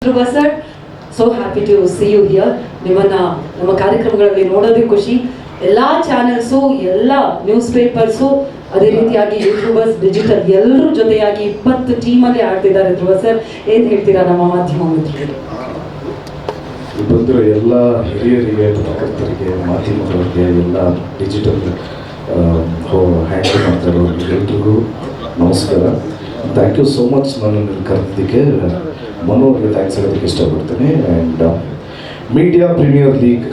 Dhruva sir, so happy to see you here. ನಿಮ್ಮನ್ನ ನಮ್ಮ ಕಾರ್ಯಕ್ರಮಗಳಲ್ಲಿ ನೋಡೋದೇ ಖುಷಿ. ಎಲ್ಲ ಚಾನೆಲ್ಸು, ಎಲ್ಲ ನ್ಯೂಸ್ ಪೇಪರ್ಸು, ಅದೇ ರೀತಿಯಾಗಿ ಯೂಟ್ಯೂಬರ್ಸ್, ಡಿಜಿಟಲ್ ಎಲ್ಲರೂ ಜೊತೆಯಾಗಿ 20 ಟೀಮಲ್ಲಿ ಆಡ್ತಿದ್ದಾರೆ. ಧ್ರುವ ಸರ್, ಏನ್ ಹೇಳ್ತೀರಾ ನಮ್ಮ ಮಾಧ್ಯಮ ಮಿತ್ರರಿಗೆ? ಬಂದಿರೋ ಎಲ್ಲ ಹಿರಿಯರಿಗೆ, ಪತ್ರಕರ್ತರಿಗೆ, ಮಾಧ್ಯಮದವರಿಗೆ, ಎಲ್ಲ ಡಿಜಿಟಲ್ ಹ್ಯಾಂಡಲ್ ಮಾಡ್ತಾರೋ ಎಲ್ರಿಗೂ ನಮಸ್ಕಾರ. ಥ್ಯಾಂಕ್ ಯು ಸೋ ಮಚ್ ನನ್ನನ್ನು ಕರೆದಿದ್ದಕ್ಕೆ. ಮನೋರಿಗೆ ಥ್ಯಾಂಕ್ಸ್ ಹೇಳೋದಕ್ಕೆ ಇಷ್ಟಪಡ್ತೀನಿ. ಆ್ಯಂಡ್ ಮೀಡಿಯಾ ಪ್ರೀಮಿಯರ್ ಲೀಗ್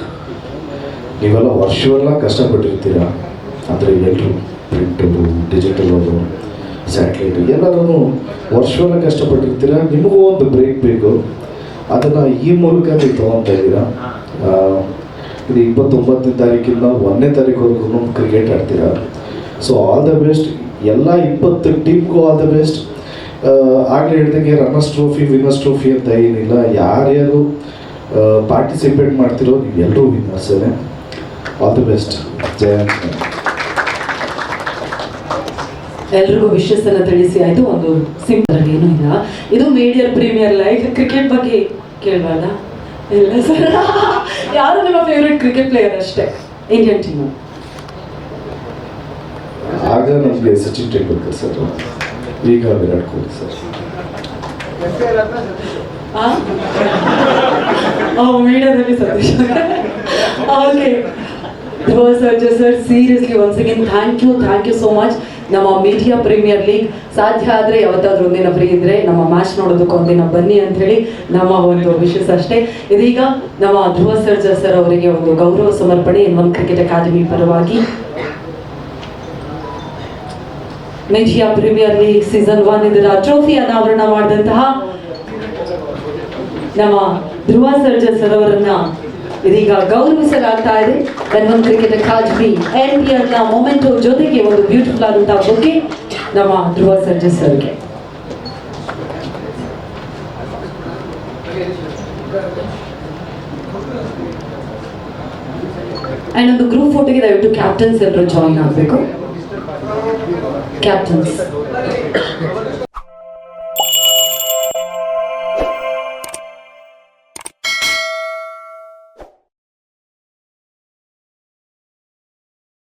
ನೀವೆಲ್ಲ ವರ್ಷವೆಲ್ಲ ಕಷ್ಟಪಟ್ಟಿರ್ತೀರ. ಅಂದರೆ ಎಲ್ಲರೂ ಪ್ರಿಂಟರು, ಡಿಜಿಟಲರು, ಸ್ಯಾಟಲೈಟು ಎಲ್ಲರೂ ವರ್ಷವೆಲ್ಲ ಕಷ್ಟಪಟ್ಟಿರ್ತೀರ. ನಿಮಗೂ ಒಂದು ಬ್ರೇಕ್ ಬೇಕು. ಅದನ್ನು ಈ ಮೂಲಕ ನೀವು ತೊಗೊತಾ ಇದ್ದೀರಾ. ಇದು 29ನೇ ತಾರೀಕಿಂದ 1ನೇ ತಾರೀಕುವರೆಗೂ ಕ್ರಿಕೆಟ್ ಆಡ್ತೀರಾ. So all the best. ಎಲ್ಲ 20 ಟೀಮ್ಗೂ ಆಲ್ ದ ಬೆಸ್ಟ್. ಆಗಲೇ ಹೇಳ್ದಂಗೆ ರನ್ನರ್ಸ್ ಟ್ರೋಫಿ, ವಿನ್ನರ್ಸ್ ಟ್ರೋಫಿ ಅಂತ ಏನಿಲ್ಲ. ಯಾರ್ಯಾರು ಪಾರ್ಟಿಸಿಪೇಟ್ ಮಾಡ್ತಿರೋ ನೀವು ಎಲ್ಲರೂ ವಿನ್ನರ್ಸೇ. All the best. ಜಯ ಹಿಂದ್. ಎಲ್ರಿಗೂ ವಿಶಸ್ ಅನ್ನ ತಿಳಿಸಿ ಆಯ್ತು. ಒಂದು ಸಿಂಪಲ್ ಏನೂ ಇಲ್ಲ. ಇದು ಮೇಡಿಯರ್ ಪ್ರೀಮಿಯರ್ ಲೈಫ್. ಕ್ರಿಕೆಟ್ ಬಗ್ಗೆ ಕೇಳಬಾರ್ದಾ? ಇಲ್ಲ ಸರ್. ಯಾರು ನಿಮ್ಮ ಫೇವ್ರೆಟ್ ಕ್ರಿಕೆಟ್ ಪ್ಲೇಯರ್? ಅಷ್ಟೇ ಇಂಡಿಯನ್ ಟೀಮು. ಆಗ ನಮಗೆ ಸಚಿನ್ ತೆಂಡೂಲ್ಕರ್ ಸರ್, ಈಗ ವಿರಾಟ್ ಕೊಹ್ಲಿ ಸರ್. ಮೀಡಿಯಾದಲ್ಲಿ Satish. Okay, Dhruva Sarja sir, seriously once again thank you so much. ನಮ್ಮ ಮೀಡಿಯಾ ಪ್ರೀಮಿಯರ್ ಲೀಗ್ ಸಾಧ್ಯ ಆದರೆ ಯಾವತ್ತಾದ್ರೂ ಒಂದಿನ ಫ್ರೀ ಇದ್ರೆ ನಮ್ಮ ಮ್ಯಾಚ್ ನೋಡೋದಕ್ಕೆ ಒಂದಿನ ಬನ್ನಿ ಅಂತ ಹೇಳಿ ನಮ್ಮ ಒಂದು ವಿಶಸ್ ಅಷ್ಟೇ. ಇದೀಗ ನಮ್ಮ ಧ್ರುವ ಸರ್ಜಾ ಸರ್ ಅವರಿಗೆ ಒಂದು ಗೌರವ ಸಮರ್ಪಣೆ N1 ಕ್ರಿಕೆಟ್ ಅಕಾಡೆಮಿ ಪರವಾಗಿ. ಮೀಡಿಯಾ ಪ್ರೀಮಿಯರ್ ಲೀಗ್ ಸೀಸನ್ 1 ಇದರ ಟ್ರೋಫಿ ಅನಾವರಣ ಮಾಡಿದಂತಹ ನಮ್ಮ ಧ್ರುವ ಸರ್ಜಾ ಸರ್ ಅವರನ್ನ ಇದೀಗ ಗೌರವಿಸಲಾಗ್ತಾ ಇದೆ. N1 ಕ್ರಿಕೆಟ್ ಅಕಾಡೆಮಿ NPL ನ ಮೊಮೆಂಟೋ ಜೊತೆಗೆ ಒಂದು ಬ್ಯೂಟಿಫುಲ್ ಆದಂತಹ ಬೊಕ್ಕೆ ನಮ್ಮ ಧ್ರುವ ಸರ್ಜಾ ಸರ್ಗೆ. ಅಂಡ್ ಒಂದು ಗ್ರೂಪ್ ಫೋಟೋಗೆ ದಯವಿಟ್ಟು ಕ್ಯಾಪ್ಟನ್ಸ್ ಎಲ್ಲರೂ ಜಾಯಿನ್ ಆಗಬೇಕು. ಕ್ಯಾಪ್ಟನ್ಸ್